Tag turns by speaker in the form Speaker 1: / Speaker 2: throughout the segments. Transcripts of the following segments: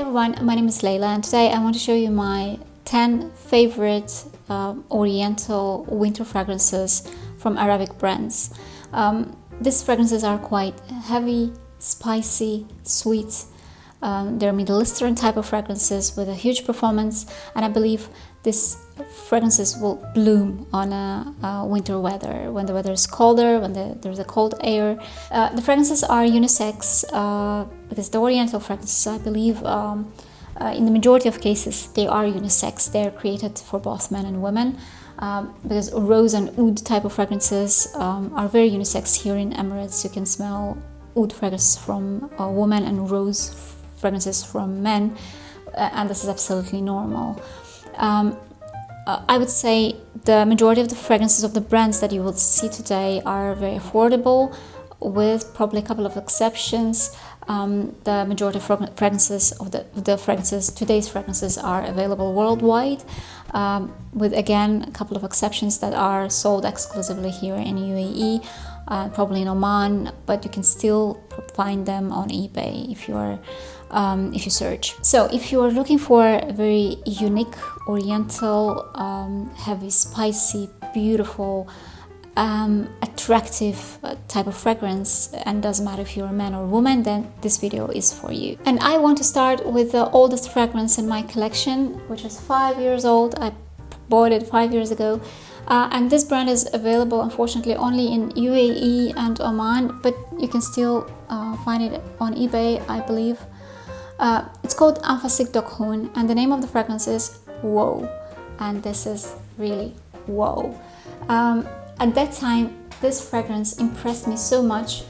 Speaker 1: everyone, my name is Layla and today I want to show you my 10 favorite Oriental winter fragrances from Arabic brands. These fragrances are quite heavy, spicy, sweet. They're Middle Eastern type of fragrances with a huge performance, and I believe these fragrances will bloom on a winter weather, when the weather is colder, when there's a cold air. The fragrances are unisex because the Oriental fragrances, I believe, in the majority of cases, they are unisex. They're created for both men and women because rose and oud type of fragrances are very unisex here in Emirates. You can smell oud fragrances from women and rose fragrances from men, and this is absolutely normal. I would say the majority of the fragrances of the brands that you will see today are very affordable, with probably a couple of exceptions. The majority of fragrances of today's fragrances are available worldwide, with again a couple of exceptions that are sold exclusively here in UAE, probably in Oman, but you can still find them on eBay if you search. So if you are looking for a very unique Oriental, heavy, spicy, beautiful, attractive type of fragrance, and doesn't matter if you're a man or woman, then this video is for you. And I want to start with the oldest fragrance in my collection, which is 5 years old. I bought it 5 years ago, and this brand is available unfortunately only in UAE and Oman, but you can still find it on eBay, I believe. It's called Anfasic dokhoon, and the name of the fragrance is Whoa, and this is really whoa. At that time, this fragrance impressed me so much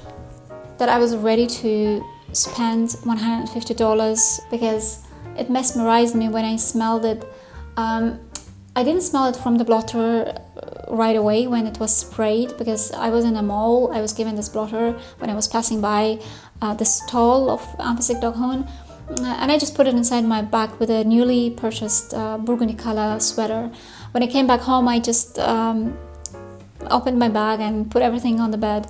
Speaker 1: that I was ready to spend $150 because it mesmerized me when I smelled it. I didn't smell it from the blotter right away when it was sprayed, because I was in a mall. I was given this blotter when I was passing by the stall of Anfasic dokhoon, and I just put it inside my bag with a newly purchased burgundy color sweater. When I came back home, I just opened my bag and put everything on the bed,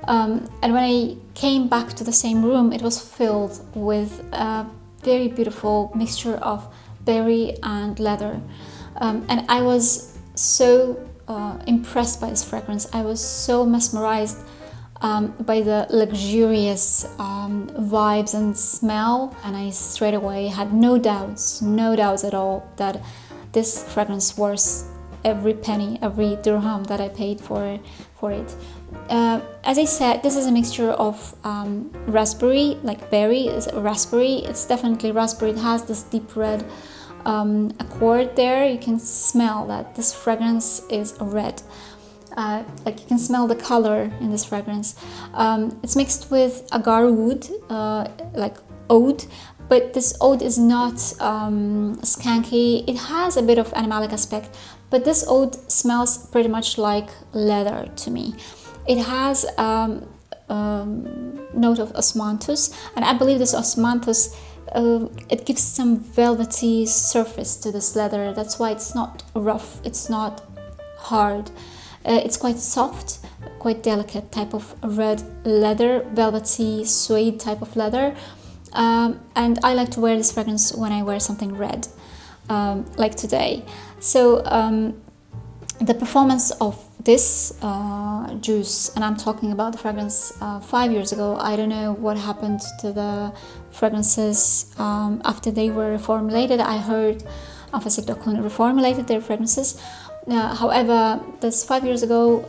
Speaker 1: and when I came back to the same room, it was filled with a very beautiful mixture of berry and leather, and I was so impressed by this fragrance. I was so mesmerized by the luxurious vibes and smell, and I straight away had no doubts at all that this fragrance was every penny, every dirham that I paid for it. As I said, this is a mixture of raspberry, like berry is raspberry. It's definitely raspberry. It has this deep red accord there. You can smell that this fragrance is red. Like you can smell the color in this fragrance. It's mixed with agar wood, like oud, but this oud is not skanky. It has a bit of animalic aspect, but this oud smells pretty much like leather to me. It has note of osmanthus, and I believe this osmanthus, it gives some velvety surface to this leather. That's why it's not rough, it's not hard. It's quite soft, quite delicate type of red leather, velvety suede type of leather. And I like to wear this fragrance when I wear something red, like today. So the performance of this juice, and I'm talking about the fragrance 5 years ago. I don't know what happened to the fragrances after they were reformulated. I heard Anfasic dokhoon reformulated their fragrances. However, this 5 years ago,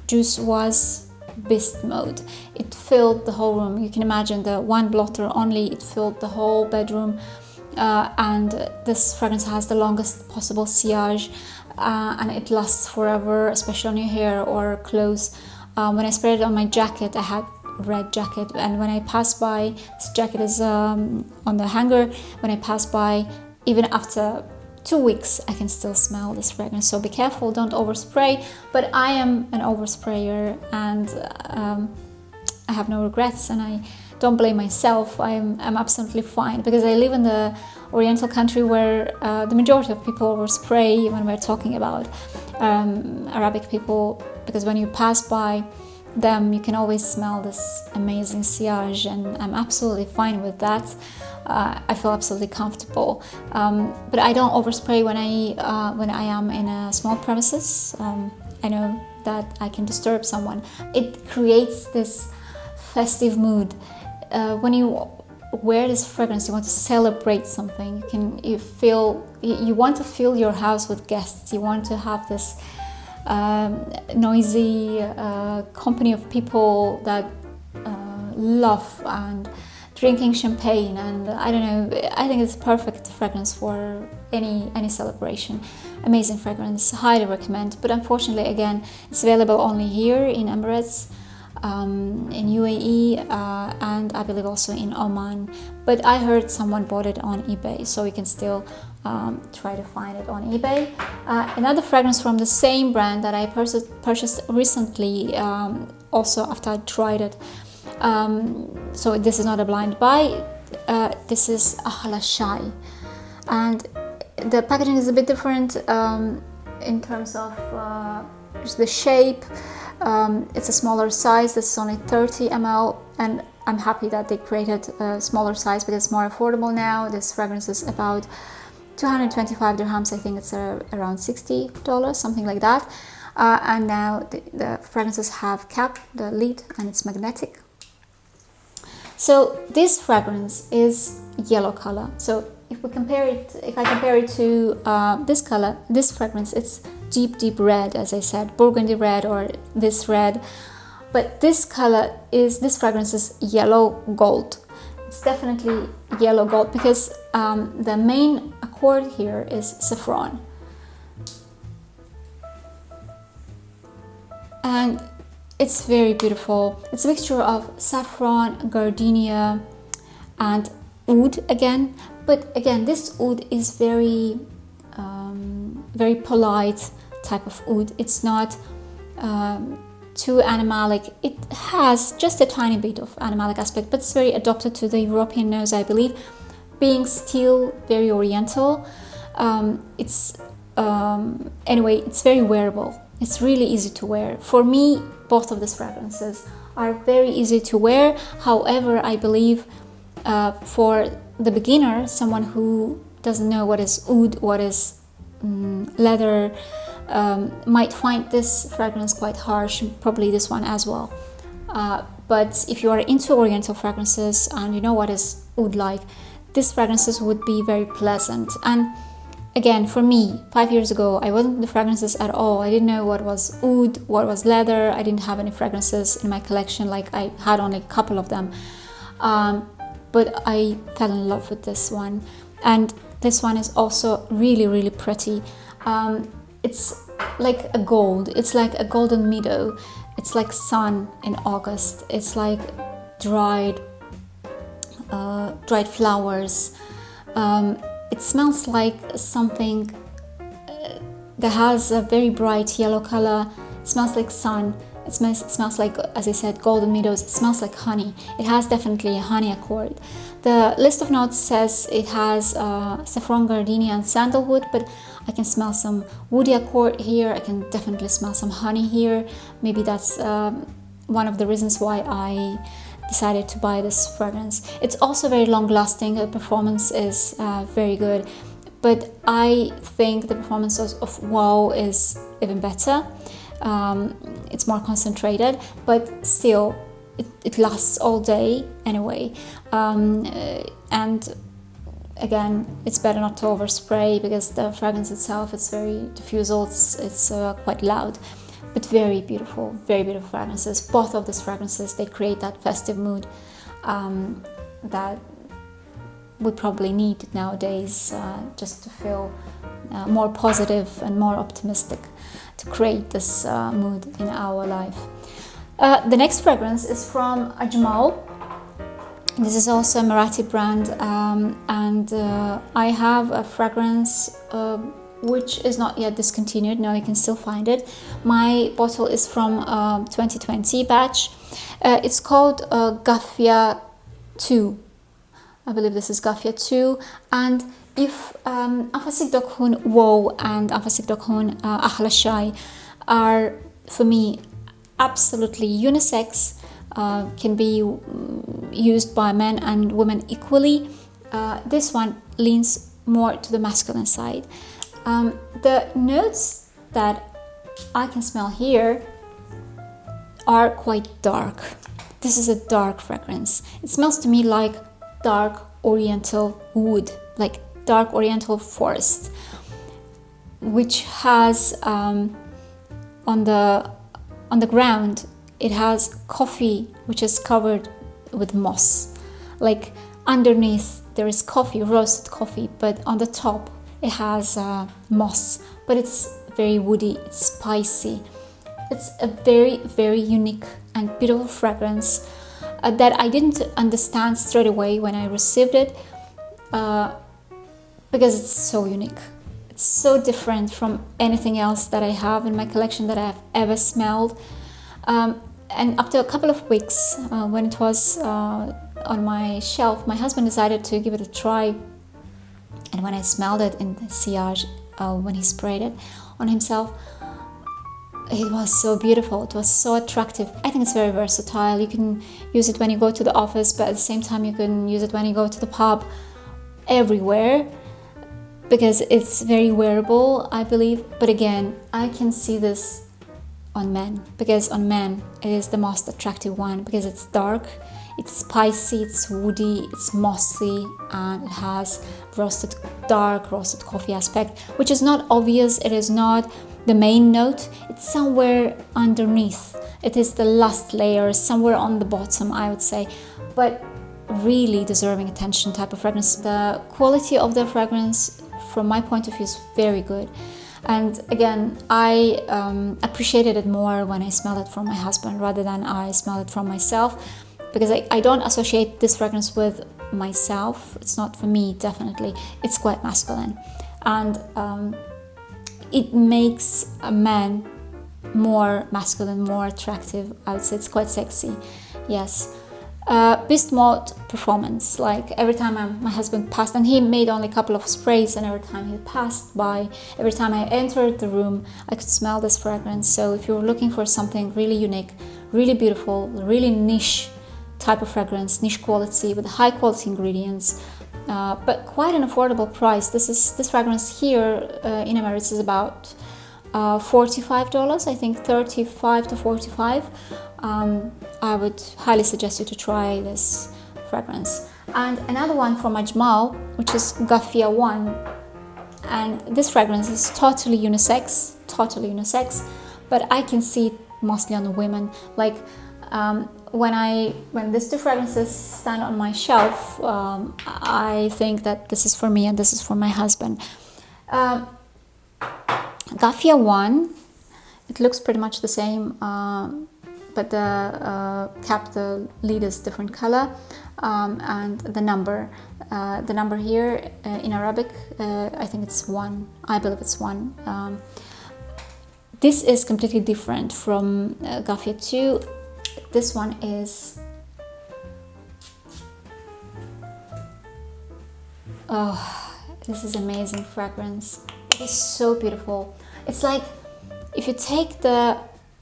Speaker 1: juice was beast mode. It filled the whole room. You can imagine the one blotter only, it filled the whole bedroom. And this fragrance has the longest possible sillage, and it lasts forever, especially on your hair or clothes. When I sprayed it on my jacket, I had a red jacket, and when I pass by, this jacket is on the hanger. When I pass by, even after 2 weeks, I can still smell this fragrance. So be careful, don't overspray. But I am an oversprayer, and I have no regrets, and I don't blame myself. I'm absolutely fine, because I live in the Oriental country where the majority of people overspray when we're talking about Arabic people, because when you pass by them, you can always smell this amazing sillage, and I'm absolutely fine with that. I feel absolutely comfortable. But I don't overspray when I am in a small premises. I know that I can disturb someone. It creates this festive mood. When you wear this fragrance, you want to celebrate something. You want to fill your house with guests. You want to have this noisy company of people that love and drinking champagne, and I don't know, I think it's perfect fragrance for any celebration. Amazing fragrance, highly recommend. But unfortunately, again, it's available only here in Emirates, in UAE, and I believe also in Oman. But I heard someone bought it on eBay, so we can still try to find it on eBay. Another fragrance from the same brand that I purchased recently, also after I tried it. So this is not a blind buy. This is Ahla Shay, and the packaging is a bit different in terms of the shape. It's a smaller size. This is only 30 ml, and I'm happy that they created a smaller size because it's more affordable now. This fragrance is about 225 dirhams. I think it's around $60, something like that. And now the fragrances have cap, the lid, and it's magnetic. So this fragrance is yellow color. So if I compare it to this color, this fragrance, it's deep red, as I said, burgundy red or this red. But this fragrance is yellow gold. It's definitely yellow gold because the main accord here is saffron. And it's very beautiful. It's a mixture of saffron, gardenia, and oud again. But again, this oud is very polite type of oud. It's not too animalic. It has just a tiny bit of animalic aspect, but it's very adapted to the European nose, I believe. Being still very oriental, anyway, it's very wearable. It's really easy to wear. For me, both of these fragrances are very easy to wear. However, I believe for the beginner, someone who doesn't know what is oud, what is leather, might find this fragrance quite harsh, probably this one as well. But if you are into oriental fragrances and you know what is oud like, these fragrances would be very pleasant. And again, for me, 5 years ago, I wasn't into fragrances at all. I didn't know what was oud, what was leather. I didn't have any fragrances in my collection, like I had only a couple of them. But I fell in love with this one. And this one is also really pretty. It's like a gold. It's like a golden meadow. It's like sun in August. It's like dried flowers. It smells like something that has a very bright yellow color. It smells like sun. It smells like, as I said, golden meadows. It smells like honey. It has definitely a honey accord. The list of notes says it has saffron, gardenia, and sandalwood, but I can smell some woody accord here. I can definitely smell some honey here. Maybe that's one of the reasons why I decided to buy this fragrance. It's also very long lasting. The performance is very good, but I think the performance of Wow is even better. It's more concentrated, but still it lasts all day anyway. And again, it's better not to overspray because the fragrance itself is very diffusal. It's quite loud. But very beautiful fragrances. Both of these fragrances, they create that festive mood that we probably need nowadays, just to feel more positive and more optimistic, to create this mood in our life. The next fragrance is from Ajmal. This is also a Marathi brand, and I have a fragrance which is not yet discontinued. Now you can still find it. My bottle is from 2020 batch. It's called Gaffia 2. I believe this is Gaffia 2. And if Anfasic dokhoon Wow and Anfasic dokhoon Ahla Shay are, for me, absolutely unisex, can be used by men and women equally. this one leans more to the masculine side. The notes that I can smell here are quite dark. This is a dark fragrance. It smells to me like dark oriental wood, like dark oriental forest, which has on the ground, it has coffee which is covered with moss. Like underneath there is coffee, roasted coffee, but on the top it has moss, but it's very woody, it's spicy. It's a very, very unique and beautiful fragrance that I didn't understand straight away when I received it, because it's so unique. It's so different from anything else that I have in my collection that I've ever smelled. And after a couple of weeks, when it was on my shelf, my husband decided to give it a try. And when I smelled it in the sillage, when he sprayed it on himself, it was so beautiful. It was so attractive. I think it's very versatile. You can use it when you go to the office, but at the same time you can use it when you go to the pub, everywhere, because it's very wearable, I believe. But again, I can see this on men, because on men it is the most attractive one, because it's dark, it's spicy, it's woody, it's mossy, and it has dark roasted coffee aspect, which is not obvious. It is not the main note. It's somewhere underneath. It is the last layer, somewhere on the bottom, I would say, but really deserving attention type of fragrance. The quality of the fragrance, from my point of view, is very good. And again, I appreciated it more when I smelled it from my husband rather than I smelled it from myself, because I don't associate this fragrance with myself. It's not for me, definitely. It's quite masculine, and it makes a man more masculine, more attractive. I would say it's quite sexy. Yes. Beast mode performance, like every time my husband passed, and he made only a couple of sprays, and every time he passed by, every time I entered the room, I could smell this fragrance. So if you're looking for something really unique, really beautiful, really niche type of fragrance, niche quality with high quality ingredients, but quite an affordable price. This fragrance here in Emirates is about $45, I think $35 to $45. I would highly suggest you to try this fragrance. And another one from Ajmal, which is Gaffia 1, and this fragrance is totally unisex, but I can see it mostly on the women. Like when these two fragrances stand on my shelf, I think that this is for me and this is for my husband. Gaffia 1, it looks pretty much the same, but the cap, the lid is different color, and the number here in Arabic, I think it's 1. I believe it's 1. This is completely different from Gaffia 2. This one is, oh, this is amazing fragrance. It is so beautiful. It's like if you take the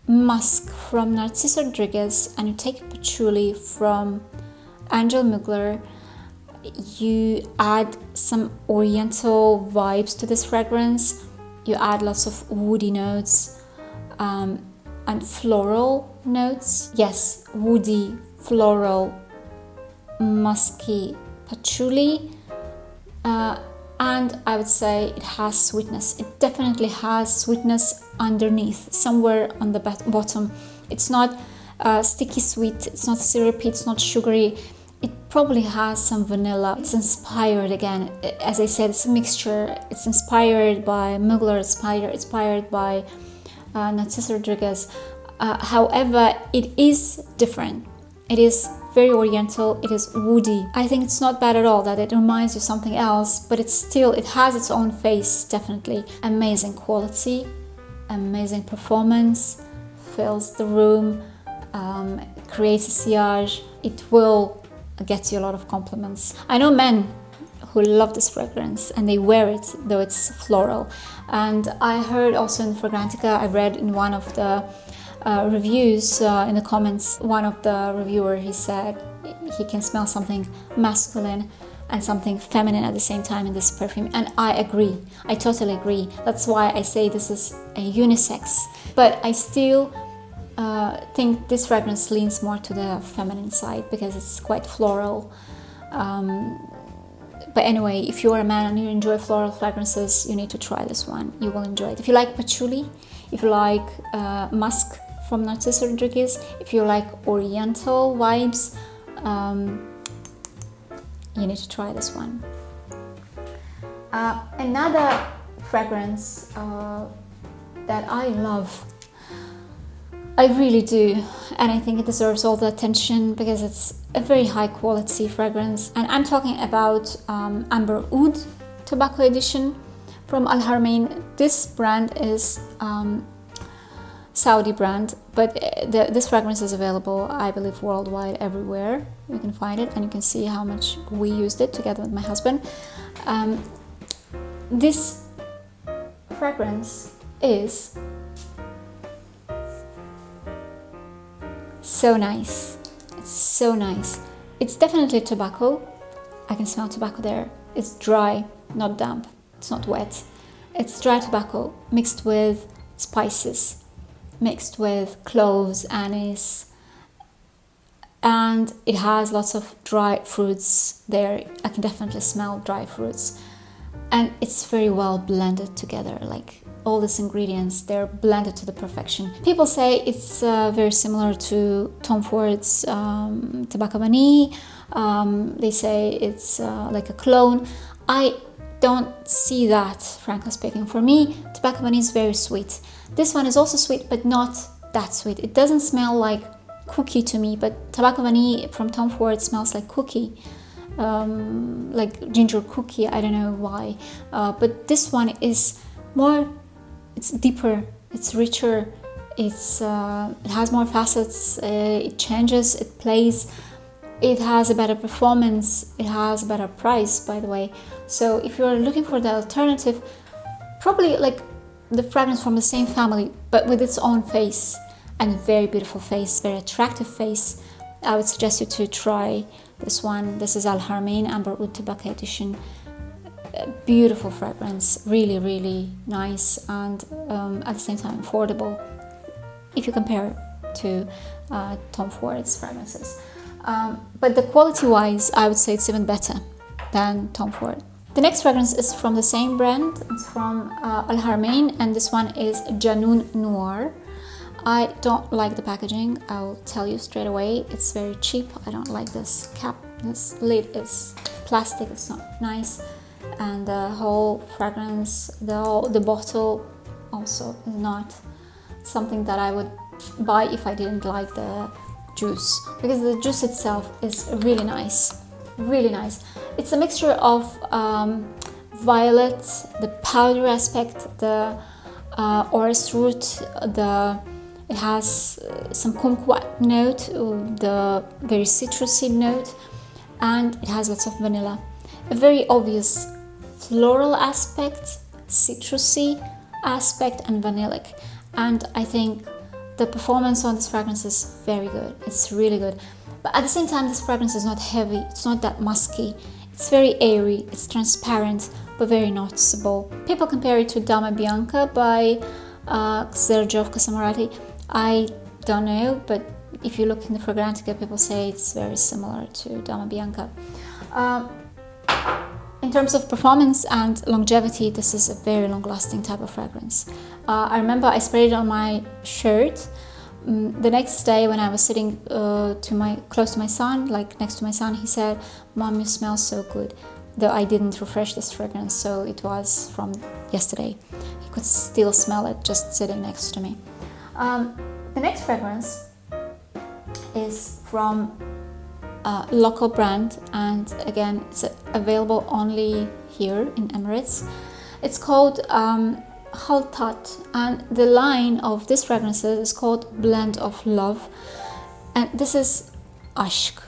Speaker 1: musk from Narciso Rodriguez and you take patchouli from Angel Mugler, you add some oriental vibes to this fragrance. You add lots of woody notes and floral notes. Yes, woody, floral, musky, patchouli. And I would say it has sweetness. It definitely has sweetness underneath, somewhere on the bottom. It's not sticky sweet, it's not syrupy, it's not sugary. It probably has some vanilla. It's inspired, again, as I said, it's a mixture. It's inspired by Mugler, inspired by Narciso Rodriguez. However, it is different. It is very oriental, it is woody. I think it's not bad at all that it reminds you something else, but it has its own face, definitely. Amazing quality, amazing performance, fills the room, creates a sillage. It will get you a lot of compliments. I know men who love this fragrance and they wear it, though it's floral. And I heard also in Fragrantica, I read in one of the reviews in the comments, one of the reviewer, he said he can smell something masculine and something feminine at the same time in this perfume. And I agree, I totally agree. That's why I say this is a unisex. But I still think this fragrance leans more to the feminine side because it's quite floral. But anyway, if you're a man and you enjoy floral fragrances, you need to try this one. You will enjoy it. If you like patchouli, if you like musk from Narcissus Rodriguez, if you like oriental vibes, you need to try this one. Another fragrance that I love, I really do, and I think it deserves all the attention because it's a very high quality fragrance, and I'm talking about Amber Oud Tobacco Edition from Haramain. This brand is Saudi brand, but this fragrance is available, I believe, worldwide, everywhere. You can find it, and you can see how much we used it together with my husband. This fragrance is so nice. It's so nice. It's definitely tobacco. I can smell tobacco there. It's dry, not damp. It's not wet. It's dry tobacco mixed with spices, mixed with cloves, anise, and it has lots of dry fruits there. I can definitely smell dry fruits, and it's very well blended together. Like all these ingredients, they're blended to the perfection. People say it's very similar to Tom Ford's Tobacco Vanille. They say it's like a clone. I don't see that, frankly speaking. For me, Tobacco Vanille is very sweet. This one is also sweet, but not that sweet. It doesn't smell like cookie to me, but Tobacco Vanille from Tom Ford smells like cookie, like ginger cookie. I don't know why, but this one is more. It's deeper. It's richer. It has more facets. It changes. It plays. It has a better performance. It has a better price, by the way. So if you're looking for the alternative, probably like the fragrance from the same family, but with its own face, and very beautiful face, very attractive face, I would suggest you to try this one. This is Haramain Amber Oud Tobacco Edition. Beautiful fragrance, really, really nice, and at the same time affordable if you compare to Tom Ford's fragrances. But the quality-wise, I would say it's even better than Tom Ford. The next fragrance is from the same brand. It's from Haramain, and this one is Janne Noir. I don't like the packaging. I'll tell you straight away. It's very cheap. I don't like this cap. This lid is plastic. It's not nice. And the whole fragrance, the bottle also is not something that I would buy if I didn't like the juice, because the juice itself is really nice, really nice. It's a mixture of violet, the powder aspect, the orris root, it has some kumquat note, the very citrusy note, and it has lots of vanilla. A very obvious floral aspect, citrusy aspect, and vanillic. And I think the performance on this fragrance is very good. It's really good. But at the same time, this fragrance is not heavy. It's not that musky. It's very airy. It's transparent, but very noticeable. People compare it to Dama Bianca by Xerjof Casamarati. I don't know, but if you look in the Fragrantica, people say it's very similar to Dama Bianca. In terms of performance and longevity, this is a very long-lasting type of fragrance. I remember I sprayed it on my shirt. The next day, when I was sitting close to my son, like next to my son, he said, "Mom, you smell so good." Though I didn't refresh this fragrance, so it was from yesterday. He could still smell it just sitting next to me. The next fragrance is from a local brand, and again, it's available only here in Emirates. It's called Khaltat, and the line of this fragrances is called Blend of Love, and this is Ashk.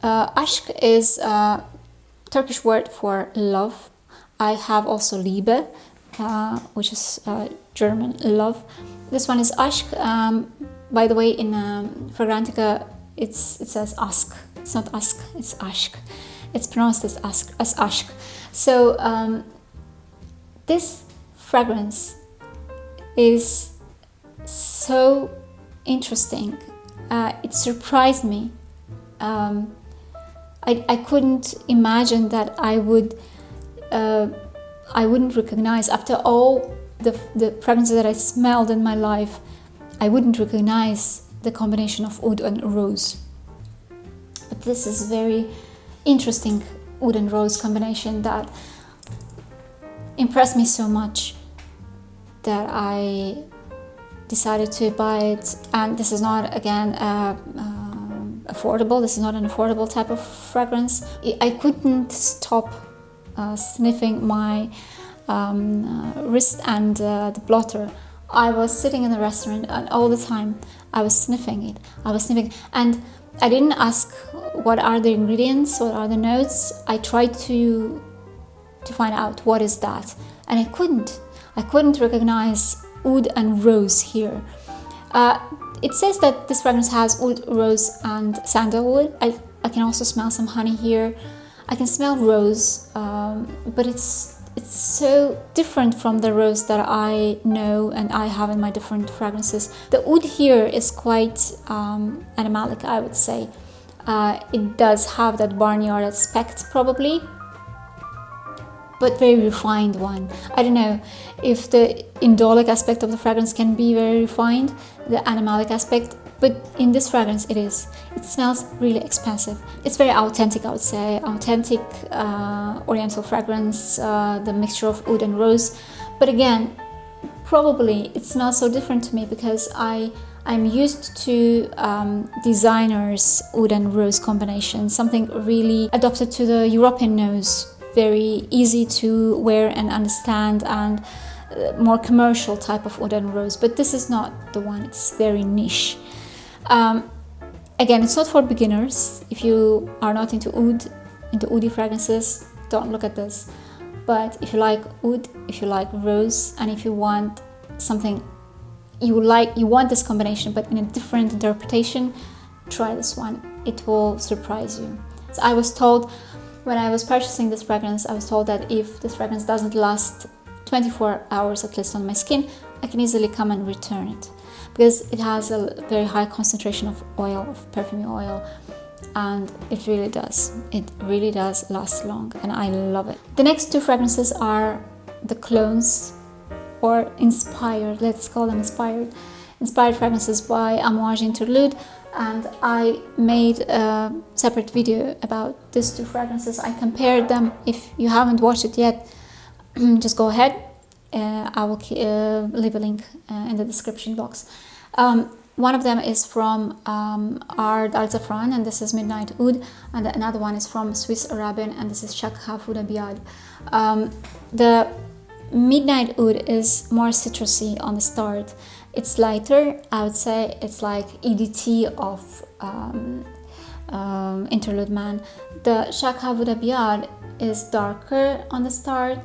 Speaker 1: Ashk is a Turkish word for love. I have also Liebe, which is German love. This one is Ashk. By the way, in Fragrantica, it says Ask. It's not Ask, it's Ashk. It's pronounced as Ashk. So this fragrance is so interesting. It surprised me. I couldn't imagine that I wouldn't recognize, after all the fragrances that I smelled in my life, I wouldn't recognize the combination of oud and rose. But this is very interesting oud and rose combination that impressed me so much that I decided to buy it. And this is not, again, affordable. This is not an affordable type of fragrance. I couldn't stop sniffing my wrist and the blotter. I was sitting in the restaurant and all the time I was sniffing it. And I didn't ask what are the ingredients, what are the notes. I tried to find out what is that, and I couldn't recognize oud and rose here. It says that this fragrance has oud, rose and sandalwood. I can also smell some honey here. I can smell rose, but it's so different from the rose that I know and I have in my different fragrances. The oud here is quite animalic, I would say. It does have that barnyard aspect probably, but very refined one. I don't know if the indolic aspect of the fragrance can be very refined, the animalic aspect, but in this fragrance it is. It smells really expensive. It's very authentic, I would say. Authentic oriental fragrance, the mixture of oud and rose. But again, probably it's not so different to me because I'm used to designers' oud and rose combination, something really adopted to the European nose, very easy to wear and understand, and more commercial type of oud and rose. But this is not the one. It's very niche. Again, it's not for beginners. If you are not into oud, into oudi fragrances, don't look at this. But if you like oud, if you like rose, and if you want something you want this combination but in a different interpretation, try this one. It will surprise you. So I was told, when I was purchasing this fragrance, I was told that if this fragrance doesn't last 24 hours at least on my skin, I can easily come and return it, because it has a very high concentration of oil, of perfume oil, and it really does last long, and I love it. The next two fragrances are the clones, or inspired, let's call them inspired fragrances by Amouage Interlude, and I made a separate video about these two fragrances. I compared them. If you haven't watched it yet, just go ahead. I will leave a link in the description box. One of them is from Zaafaran, and this is Midnight Oud, and another one is from Swiss Arabian, and this is Shaghaf with Abyad. The Midnight Oud is more citrusy on the start. It's lighter, I would say. It's like EDT of Interlude Man. The Shaghaf with Abyad is darker on the start.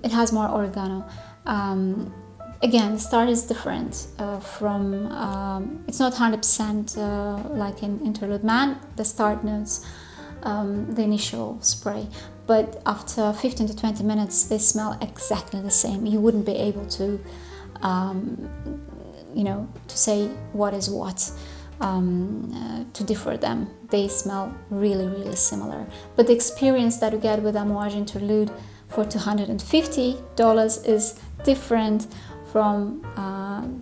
Speaker 1: It has more oregano. Again, the start is different from, it's not 100% like in Interlude Man, the start notes, the initial spray. But after 15 to 20 minutes, they smell exactly the same. You wouldn't be able to, to say what is what, to differ them. They smell really, really similar. But the experience that you get with Amouage Interlude for $250 is different from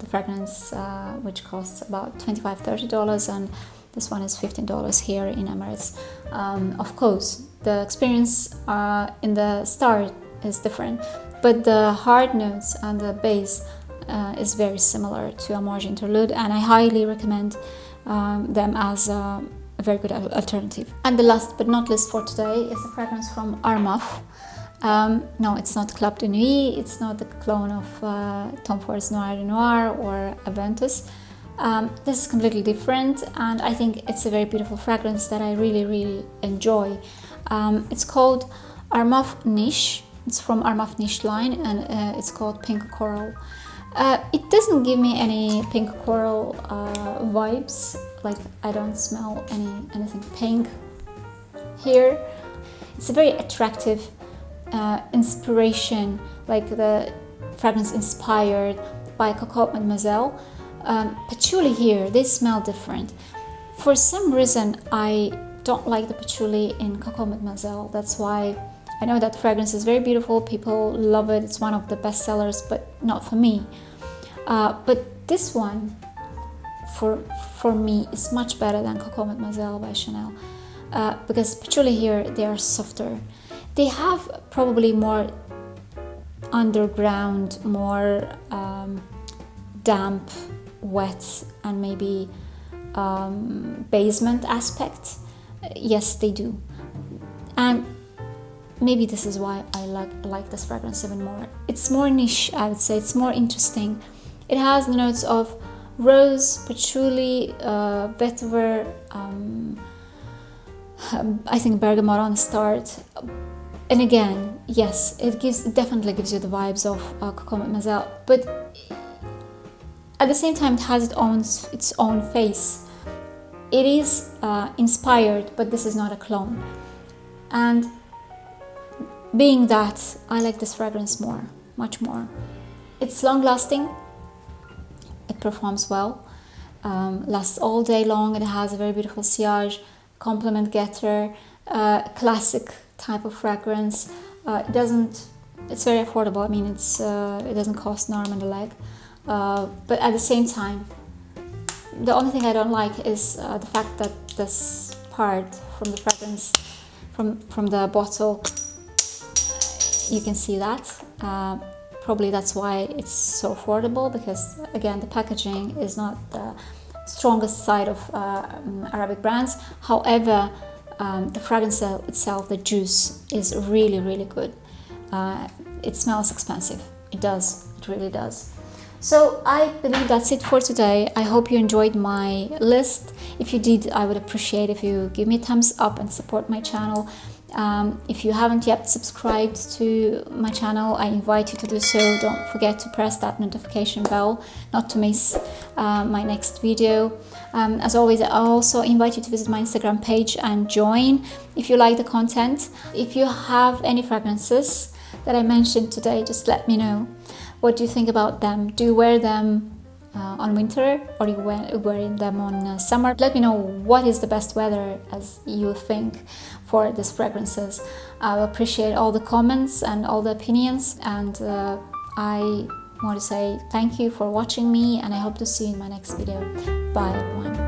Speaker 1: the fragrance which costs about $25-30, and this one is $15 here in Emirates. Of course, the experience in the start is different, but the hard notes and the base is very similar to Amouage Interlude, and I highly recommend them as a very good alternative. And the last but not least for today is a fragrance from Armaf. No, it's not Club de Nuit, it's not the clone of Tom Ford's Noir or Aventus. This is completely different, and I think it's a very beautiful fragrance that I really, really enjoy. It's called Armaf Niche. It's from Armaf Niche line, and it's called Pink Coral. It doesn't give me any pink coral vibes, like I don't smell anything pink here. It's a very attractive inspiration, like the fragrance inspired by Coco Mademoiselle. Patchouli here, they smell different. For some reason, I don't like the patchouli in Coco Mademoiselle. That's why I know that fragrance is very beautiful. People love it. It's one of the best sellers, but not for me. But this one, for me, is much better than Coco Mademoiselle by Chanel. Because patchouli here, they are softer. They have probably more underground, more damp, wet, and maybe basement aspect. Yes, they do. And maybe this is why I like this fragrance even more. It's more niche, I would say. It's more interesting. It has the notes of rose, patchouli, vetiver, I think bergamot on the start. And again, yes, it definitely gives you the vibes of Coco Mademoiselle, but at the same time, it has its own face. It is inspired, but this is not a clone. And being that, I like this fragrance more, much more. It's long-lasting. It performs well. Lasts all day long. It has a very beautiful sillage, compliment getter, classic type of fragrance. It's very affordable. I mean, it doesn't cost an arm and a leg. But at the same time, the only thing I don't like is the fact that this part from the fragrance, from the bottle, you can see that. Probably that's why it's so affordable, because again, the packaging is not the strongest side of Arabic brands. However, the fragrance itself, the juice, is really, really good. It smells expensive. It does. It really does. So I believe that's it for today. I hope you enjoyed my list. If you did, I would appreciate if you give me a thumbs up and support my channel. If you haven't yet subscribed to my channel, I invite you to do so. Don't forget to press that notification bell not to miss my next video. As always, I also invite you to visit my Instagram page and join if you like the content. If you have any fragrances that I mentioned today, just let me know. What do you think about them? Do you wear them on winter, or you wearing them on summer? Let me know what is the best weather as you think for these fragrances. I appreciate all the comments and all the opinions, and I want to say thank you for watching me, and I hope to see you in my next video. Bye everyone.